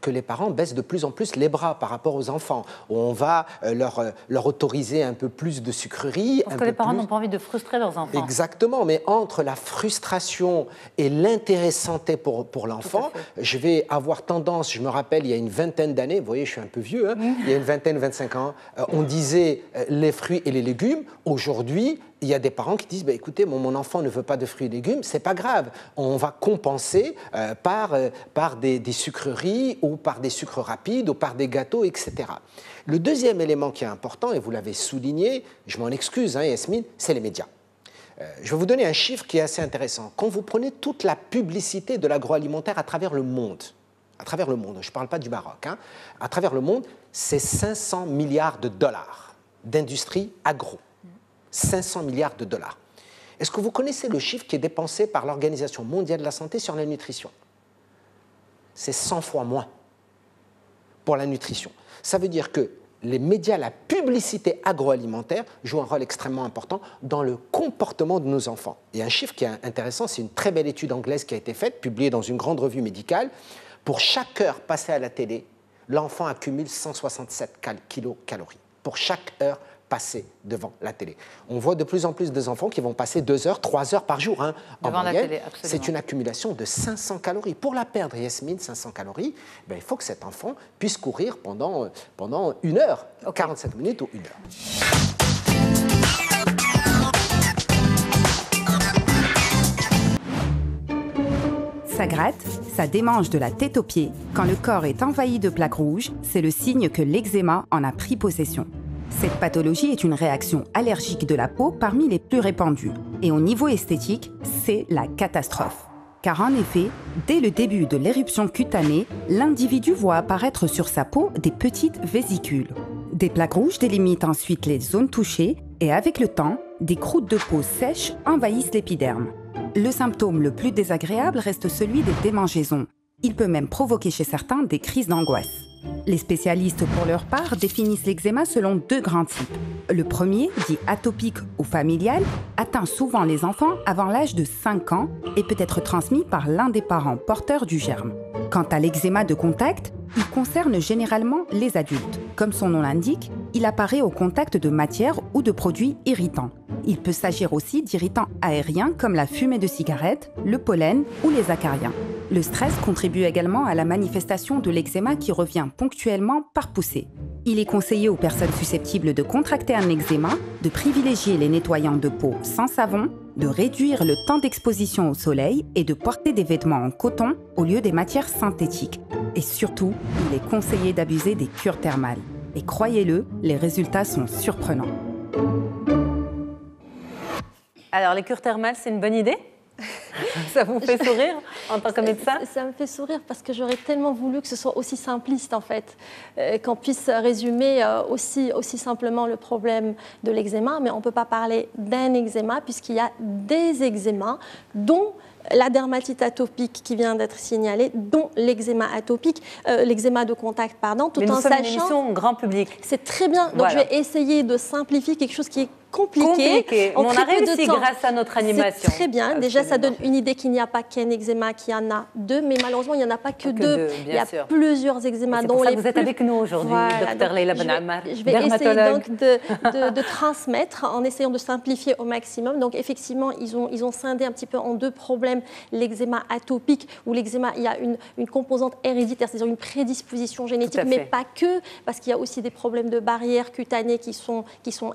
que les parents baissent de plus en plus les bras par rapport aux enfants. On va leur autoriser un peu plus de sucreries. Parce que les parents n'ont pas envie de frustrer leurs enfants. Exactement, mais entre la frustration et l'intérêt santé pour l'enfant, je vais avoir tendance, je me rappelle, il y a une vingtaine d'années, vous voyez, je suis un peu vieux, il y a une vingtaine, 25 ans, on disait les fruits et les légumes. Aujourd'hui, il y a des parents qui disent écoutez, mon enfant ne veut pas de fruits et légumes, c'est pas grave, on va compenser par des sucreries ou par des sucres rapides ou par des gâteaux, etc. Le deuxième élément qui est important, et vous l'avez souligné, je m'en excuse, Yasmine, c'est les médias. Je vais vous donner un chiffre qui est assez intéressant. Quand vous prenez toute la publicité de l'agroalimentaire à travers le monde, je ne parle pas du Maroc, à travers le monde, c'est 500 milliards de dollars d'industrie agro. 500 milliards de dollars. Est-ce que vous connaissez le chiffre qui est dépensé par l'Organisation mondiale de la santé sur la nutrition? C'est 100 fois moins pour la nutrition. Ça veut dire que les médias, la publicité agroalimentaire joue un rôle extrêmement important dans le comportement de nos enfants. Et un chiffre qui est intéressant, c'est une très belle étude anglaise qui a été faite, publiée dans une grande revue médicale. Pour chaque heure passée à la télé, l'enfant accumule 167 kilocalories. Pour chaque heure passée devant la télé. On voit de plus en plus d'enfants qui vont passer 2 heures, 3 heures par jour. En moyenne, c'est une accumulation de 500 calories. Pour la perdre, Yasmine, 500 calories, il faut que cet enfant puisse courir pendant 1 heure, 45 minutes ou 1 heure. Ça gratte, ça démange de la tête aux pieds. Quand le corps est envahi de plaques rouges, c'est le signe que l'eczéma en a pris possession. Cette pathologie est une réaction allergique de la peau parmi les plus répandues. Et au niveau esthétique, c'est la catastrophe. Car en effet, dès le début de l'éruption cutanée, l'individu voit apparaître sur sa peau des petites vésicules. Des plaques rouges délimitent ensuite les zones touchées et avec le temps, des croûtes de peau sèches envahissent l'épiderme. Le symptôme le plus désagréable reste celui des démangeaisons. Il peut même provoquer chez certains des crises d'angoisse. Les spécialistes, pour leur part, définissent l'eczéma selon 2 grands types. Le premier, dit atopique ou familial, atteint souvent les enfants avant l'âge de 5 ans et peut être transmis par l'un des parents porteurs du germe. Quant à l'eczéma de contact, il concerne généralement les adultes. Comme son nom l'indique, il apparaît au contact de matières ou de produits irritants. Il peut s'agir aussi d'irritants aériens comme la fumée de cigarette, le pollen ou les acariens. Le stress contribue également à la manifestation de l'eczéma qui revient ponctuellement par poussée. Il est conseillé aux personnes susceptibles de contracter un eczéma de privilégier les nettoyants de peau sans savon, de réduire le temps d'exposition au soleil et de porter des vêtements en coton au lieu des matières synthétiques. Et surtout, il est conseillé d'abuser des cures thermales. Et croyez-le, les résultats sont surprenants. Alors, les cures thermales, c'est une bonne idée? Ça vous fait sourire en tant que médecin? Ça me fait sourire parce que j'aurais tellement voulu que ce soit aussi simpliste en fait, qu'on puisse résumer aussi simplement le problème de l'eczéma, mais on ne peut pas parler d'un eczéma puisqu'il y a des eczémas dont la dermatite atopique qui vient d'être signalée, dont l'eczéma atopique, l'eczéma de contact, pardon, tout en sachant... Mais nous sommes une émission grand public. C'est très bien, donc voilà. Je vais essayer de simplifier quelque chose qui est compliqué. On a réussi grâce à notre animation. Très bien. Absolument. Déjà, ça donne une idée qu'il n'y a pas qu'un eczéma, qu'il y en a deux, mais malheureusement, il n'y en a pas que deux. Il y a plusieurs eczémas. C'est pour ça que vous êtes avec nous aujourd'hui, Dr Leila Ben Ammar, je vais essayer donc de transmettre en essayant de simplifier au maximum. Donc, effectivement, ils ont scindé un petit peu en deux problèmes. L'eczéma atopique, où l'eczéma, il y a une composante héréditaire, c'est-à-dire une prédisposition génétique, mais pas que, parce qu'il y a aussi des problèmes de barrières cutanées qui sont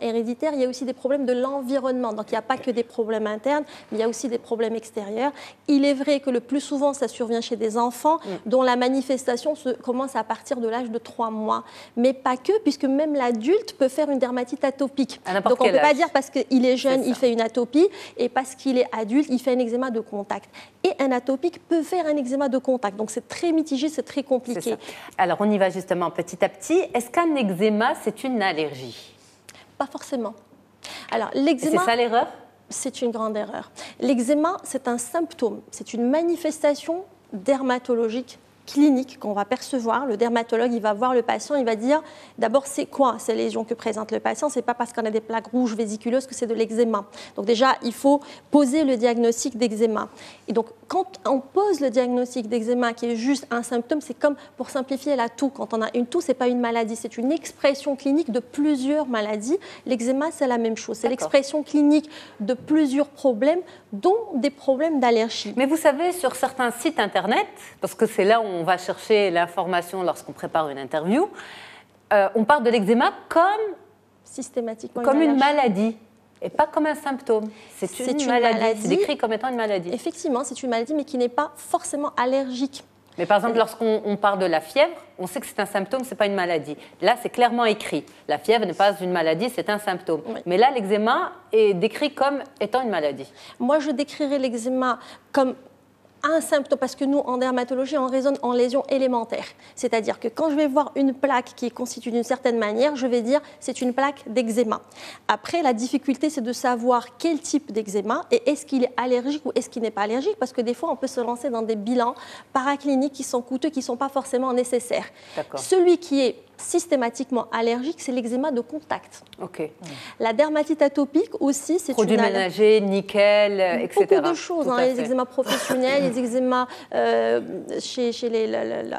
héréditaires. Il y a aussi des problèmes de l'environnement. Donc, il n'y a pas que des problèmes internes, mais il y a aussi des problèmes extérieurs. Il est vrai que le plus souvent, ça survient chez des enfants dont la manifestation commence à partir de l'âge de 3 mois. Mais pas que, puisque même l'adulte peut faire une dermatite atopique. Donc, on ne peut pas dire parce qu'il est jeune, il fait une atopie, et parce qu'il est adulte, il fait un eczéma de contact. Et un atopique peut faire un eczéma de contact. Donc, c'est très mitigé, c'est très compliqué. Alors, on y va justement petit à petit. Est-ce qu'un eczéma, c'est une allergie? Pas forcément. Alors, l'eczéma, c'est ça l'erreur? C'est une grande erreur. L'eczéma, c'est un symptôme, c'est une manifestation dermatologique clinique qu'on va percevoir. Le dermatologue, il va voir le patient, il va dire d'abord c'est quoi ces lésions que présente le patient. C'est pas parce qu'on a des plaques rouges vésiculeuses que c'est de l'eczéma. Donc déjà, il faut poser le diagnostic d'eczéma. Et donc quand on pose le diagnostic d'eczéma qui est juste un symptôme, c'est comme pour simplifier la toux. Quand on a une toux, c'est pas une maladie, c'est une expression clinique de plusieurs maladies. L'eczéma, c'est la même chose. C'est l'expression clinique de plusieurs problèmes, dont des problèmes d'allergie. Mais vous savez, sur certains sites internet, parce que c'est là où on va chercher l'information lorsqu'on prépare une interview, on parle de l'eczéma comme systématiquement une maladie et pas comme un symptôme. C'est une maladie. C'est décrit comme étant une maladie. Effectivement, c'est une maladie, mais qui n'est pas forcément allergique. Mais par exemple, lorsqu'on parle de la fièvre, on sait que c'est un symptôme, ce n'est pas une maladie. Là, c'est clairement écrit. La fièvre n'est pas une maladie, c'est un symptôme. Oui. Mais là, l'eczéma est décrit comme étant une maladie. Moi, je décrirais l'eczéma comme un symptôme, parce que nous, en dermatologie, on raisonne en lésions élémentaires. C'est-à-dire que quand je vais voir une plaque qui est constituée d'une certaine manière, je vais dire c'est une plaque d'eczéma. Après, la difficulté, c'est de savoir quel type d'eczéma et est-ce qu'il est allergique ou est-ce qu'il n'est pas allergique, parce que des fois, on peut se lancer dans des bilans paracliniques qui sont coûteux, qui ne sont pas forcément nécessaires. Celui qui est systématiquement allergique, c'est l'eczéma de contact. La dermatite atopique aussi, c'est une produits ménagers, nickel, etc. Beaucoup de choses, les eczémas professionnels, les eczémas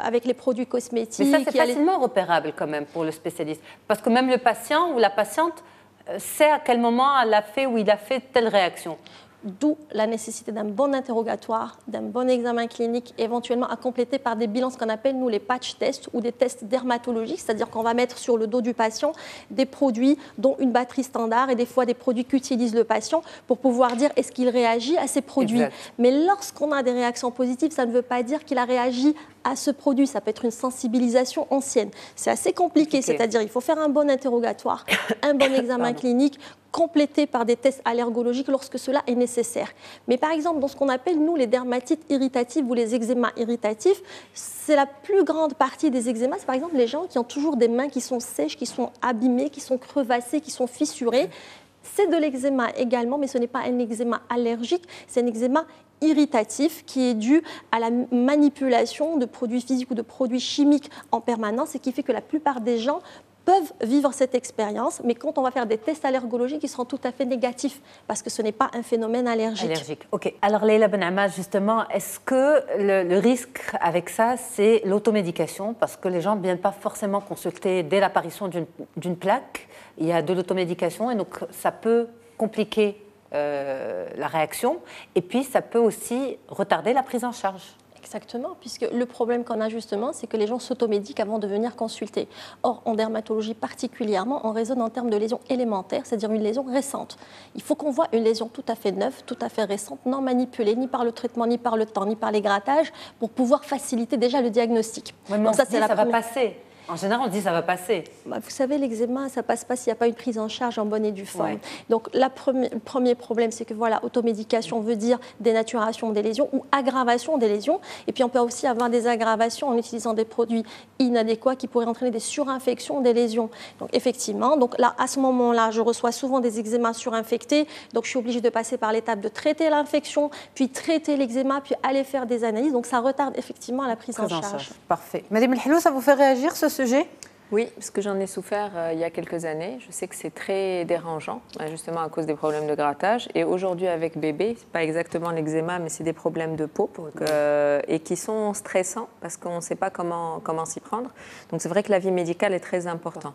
avec les produits cosmétiques. Mais ça, c'est facilement repérable quand même pour le spécialiste. Parce que même le patient ou la patiente sait à quel moment elle a fait ou il a fait telle réaction. D'où la nécessité d'un bon interrogatoire, d'un bon examen clinique, éventuellement à compléter par des bilans, ce qu'on appelle, nous, les patch tests ou des tests dermatologiques, c'est-à-dire qu'on va mettre sur le dos du patient des produits, dont une batterie standard et des fois des produits qu'utilise le patient pour pouvoir dire est-ce qu'il réagit à ces produits. Exact. Mais lorsqu'on a des réactions positives, ça ne veut pas dire qu'il a réagi à ce produit. Ça peut être une sensibilisation ancienne. C'est assez compliqué, c'est-à-dire il faut faire un bon interrogatoire, un bon examen clinique, complété par des tests allergologiques lorsque cela est nécessaire. Mais par exemple, dans ce qu'on appelle, nous, les dermatites irritatives ou les eczémas irritatifs, c'est la plus grande partie des eczémas. C'est par exemple les gens qui ont toujours des mains qui sont sèches, qui sont abîmées, qui sont crevassées, qui sont fissurées. C'est de l'eczéma également, mais ce n'est pas un eczéma allergique, c'est un eczéma irritatif qui est dû à la manipulation de produits physiques ou de produits chimiques en permanence et qui fait que la plupart des gens peuvent vivre cette expérience, mais quand on va faire des tests allergologiques, ils seront tout à fait négatifs parce que ce n'est pas un phénomène allergique. Ok. Alors Leila Ben Ammar, justement, est-ce que le risque avec ça, c'est l'automédication? Parce que les gens ne viennent pas forcément consulter dès l'apparition d'une plaque. Il y a de l'automédication et donc ça peut compliquer la réaction et puis ça peut aussi retarder la prise en charge. Exactement, puisque le problème qu'on a justement, c'est que les gens s'automédiquent avant de venir consulter. Or, en dermatologie particulièrement, on raisonne en termes de lésions élémentaires, c'est-à-dire une lésion récente. Il faut qu'on voit une lésion tout à fait neuve, tout à fait récente, non manipulée ni par le traitement, ni par le temps, ni par les grattages, pour pouvoir faciliter déjà le diagnostic. Ouais, donc ça, va passer. En général, on dit ça va passer. Vous savez, l'eczéma, ça ne passe pas s'il n'y a pas une prise en charge en bonne et due forme. Ouais. Donc, le premier problème, c'est que voilà, automédication veut dire dénaturation des lésions ou aggravation des lésions. Et puis, on peut aussi avoir des aggravations en utilisant des produits inadéquats qui pourraient entraîner des surinfections des lésions. Donc, effectivement, là, à ce moment-là, je reçois souvent des eczémas surinfectés. Donc, je suis obligée de passer par l'étape de traiter l'infection, puis traiter l'eczéma, puis aller faire des analyses. Donc, ça retarde effectivement la prise en charge. Parfait. Madame El Helloul, ça vous fait réagir ce sujet? Oui, parce que j'en ai souffert il y a quelques années. Je sais que c'est très dérangeant, justement à cause des problèmes de grattage. Et aujourd'hui, avec bébé, c'est pas exactement l'eczéma, mais c'est des problèmes de peau et qui sont stressants parce qu'on ne sait pas comment s'y prendre. Donc c'est vrai que la vie médicale est très importante.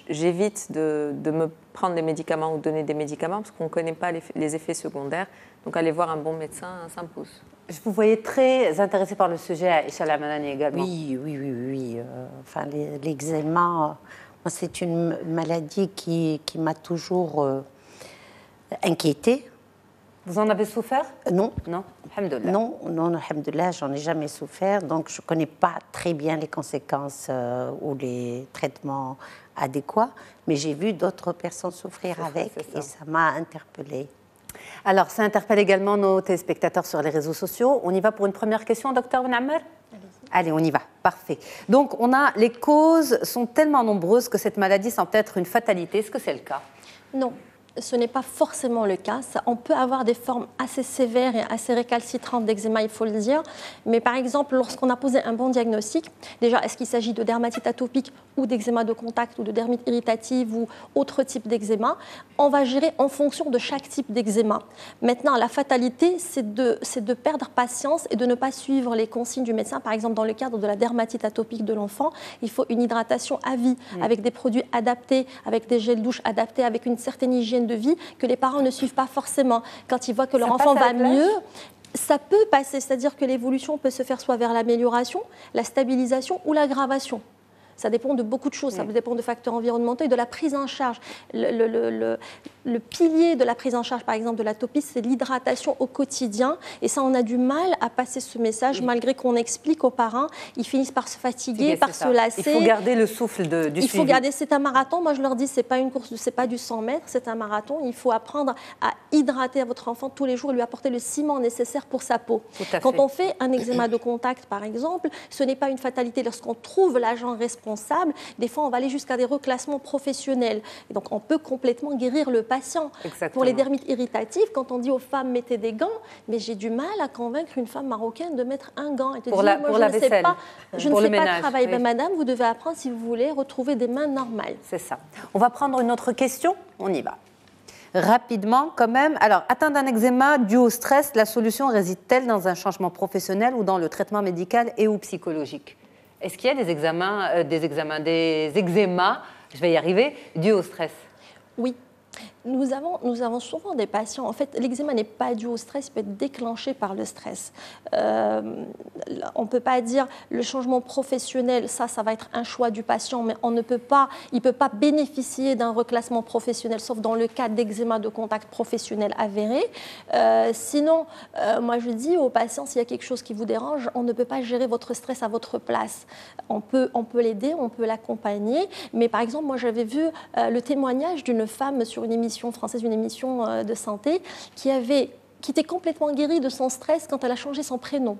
J'évite de me prendre des médicaments ou donner des médicaments parce qu'on ne connaît pas les effets secondaires. Donc aller voir un bon médecin s'impose. Je vous voyais très intéressée par le sujet, Aïcha Lamanani également. Oui. Enfin, l'eczéma, c'est une maladie qui m'a toujours inquiétée. Vous en avez souffert? Non. Non, alhamdoulilah. Non, alhamdoulilah, j'en ai jamais souffert. Donc, je ne connais pas très bien les conséquences ou les traitements adéquats. Mais j'ai vu d'autres personnes souffrir avec et ça m'a interpellée. Alors, ça interpelle également nos téléspectateurs sur les réseaux sociaux. On y va pour une première question, docteur Ben Ammar? Allez, on y va. Parfait. Donc, les causes sont tellement nombreuses que cette maladie semble être une fatalité. Est-ce que c'est le cas? Non. Ce n'est pas forcément le cas. On peut avoir des formes assez sévères et assez récalcitrantes d'eczéma, il faut le dire. Mais par exemple, lorsqu'on a posé un bon diagnostic, déjà, est-ce qu'il s'agit de dermatite atopique ou d'eczéma de contact ou de dermite irritative ou autre type d'eczéma, on va gérer en fonction de chaque type d'eczéma. Maintenant, la fatalité, c'est de perdre patience et de ne pas suivre les consignes du médecin. Par exemple, dans le cadre de la dermatite atopique de l'enfant, il faut une hydratation à vie avec des produits adaptés, avec des gels douche adaptés, avec une certaine hygiène de vie que les parents ne suivent pas forcément. Quand ils voient que leur enfant va mieux, ça peut passer, c'est-à-dire que l'évolution peut se faire soit vers l'amélioration, la stabilisation ou l'aggravation. Ça dépend de beaucoup de choses, ça dépend de facteurs environnementaux et de la prise en charge. Le pilier de la prise en charge, par exemple, de l'atopie, c'est l'hydratation au quotidien. Et ça, on a du mal à passer ce message, malgré qu'on explique aux parents. Ils finissent par se fatiguer, par se lasser. Il faut garder le souffle du suivi. Il faut garder, c'est un marathon. Moi, je leur dis, c'est pas une course, c'est pas du 100 mètres, c'est un marathon. Il faut apprendre à hydrater votre enfant tous les jours et lui apporter le ciment nécessaire pour sa peau. Quand on fait un eczéma de contact, par exemple, ce n'est pas une fatalité. Lorsqu'on trouve l'agent responsable, des fois, on va aller jusqu'à des reclassements professionnels. Et donc, on peut complètement guérir le patient. Exactement. Pour les dermites irritatives, quand on dit aux femmes, mettez des gants, mais j'ai du mal à convaincre une femme marocaine de mettre un gant. Et pour la vaisselle. Je ne sais pas travailler. Ben, madame, vous devez apprendre si vous voulez retrouver des mains normales. C'est ça. On va prendre une autre question. On y va. Rapidement, quand même. Alors, atteindre d'un eczéma dû au stress, la solution réside-t-elle dans un changement professionnel ou dans le traitement médical et ou psychologique? Est-ce qu'il y a des eczémas, je vais y arriver, dus au stress? Oui. Nous avons souvent des patients, en fait, l'eczéma n'est pas dû au stress, il peut être déclenché par le stress. On ne peut pas dire le changement professionnel, ça va être un choix du patient, mais il ne peut pas bénéficier d'un reclassement professionnel, sauf dans le cas d'eczéma de contact professionnel avéré. Sinon, moi je dis aux patients, s'il y a quelque chose qui vous dérange, on ne peut pas gérer votre stress à votre place. On peut l'aider, on peut l'accompagner, mais par exemple, moi j'avais vu le témoignage d'une femme sur une émission française, une émission de santé, qui était complètement guérie de son stress quand elle a changé son prénom.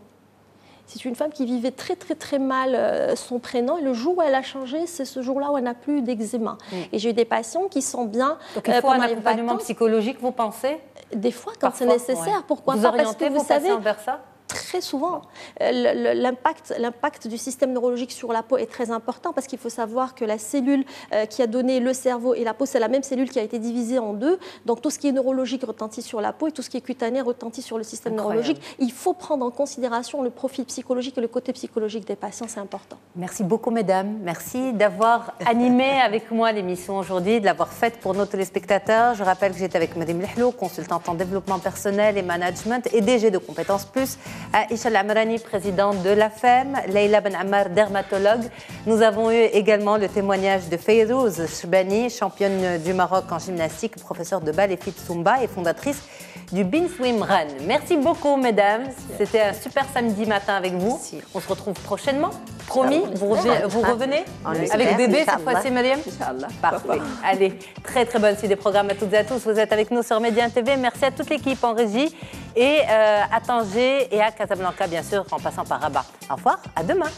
C'est une femme qui vivait très très très mal son prénom, et le jour où elle a changé, c'est ce jour-là où elle n'a plus d'eczéma. Et j'ai eu des patients qui sont bien. Donc il faut un accompagnement psychologique, vous pensez? Des fois, quand c'est nécessaire. Pourquoi pas? Parce que vous savez, vers ça? Très souvent, l'impact du système neurologique sur la peau est très important, parce qu'il faut savoir que la cellule qui a donné le cerveau et la peau, c'est la même cellule qui a été divisée en deux. Donc tout ce qui est neurologique retentit sur la peau et tout ce qui est cutané retentit sur le système neurologique. Il faut prendre en considération le profil psychologique et le côté psychologique des patients, c'est important. Merci beaucoup, mesdames. Merci d'avoir animé avec moi l'émission aujourd'hui, de l'avoir faite pour nos téléspectateurs. Je rappelle que j'étais avec Madame Lehlou, consultante en développement personnel et management et DG de Compétences Plus. Aïcha Lamanani, présidente de l'AFEM, Leïla Ben Ammar, dermatologue. Nous avons eu également le témoignage de Feyrouz Chbani, championne du Maroc en gymnastique, professeure de ballet fit Zumba et fondatrice du Bin Swim Run. Merci beaucoup, mesdames. C'était un super samedi matin avec vous. Merci. On se retrouve prochainement. Promis, vous revenez avec bébé cette fois-ci, Mariam? Inch'Allah. Parfait. Allez, très très bonne suite des programmes à toutes et à tous. Vous êtes avec nous sur Média TV. Merci à toute l'équipe en régie et à Tanger et à Casablanca, bien sûr, en passant par Rabat. Au revoir, à demain.